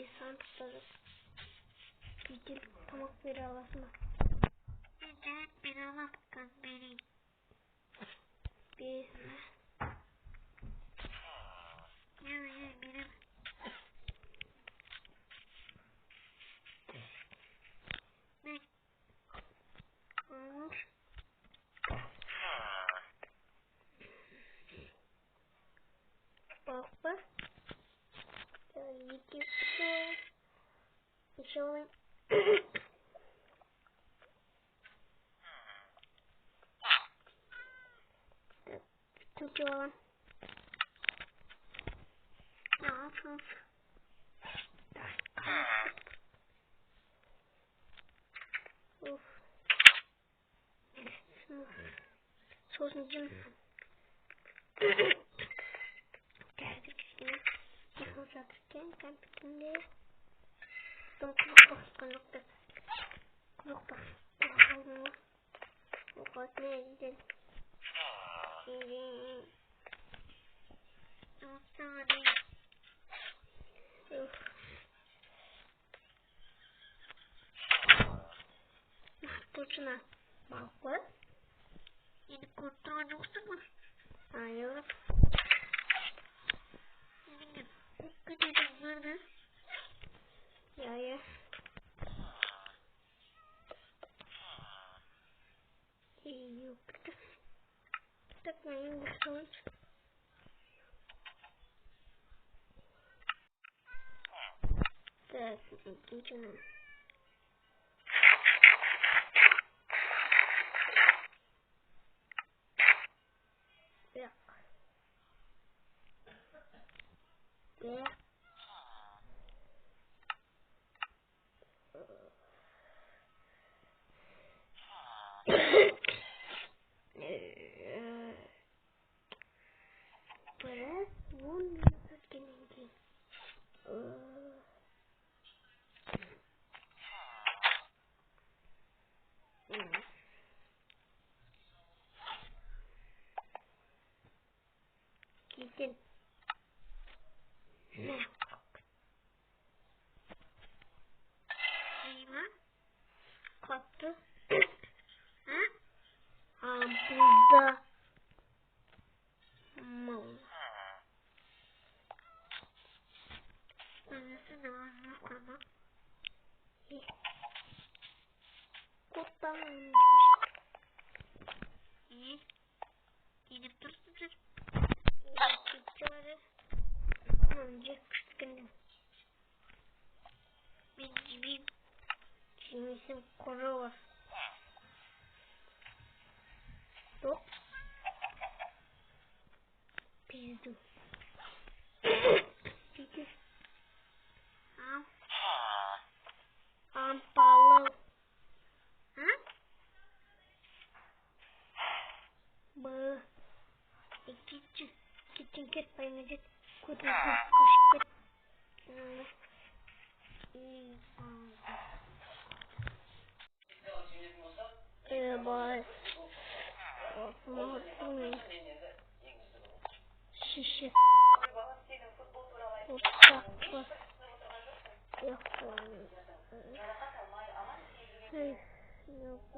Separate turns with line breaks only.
insan tutarız. Gidip pamuk bir alasın. Bir alasın beni. Bir. Benim. Ne? Olur. Bak. Gidip şöyle. Tutuyorum. Ne yapıyorsun? Of. Sonucum. Geldik şimdi. Yapacakken kampikinde. Nokta. Bak ne gidelim. Точно. Бабы. Или куда нюхнула? Hayır. Ya. Yok. Takmayın bu sonuç. Evet. Canım. Ya. Para bunu gelince. Gidin. Ne? Neyma? Kalktı. Burada. Mal. Neresi ne var ama? Kurttan. İyi. Gidip dursun. Önce kışkınım. Bir cimisim kuru var. Yok. Pizdu. Pizdu. Ampalı. Bu. Git payınacık. Kutu kışkıt. Bye. Şişe. Uçaklı. Yok. Yok.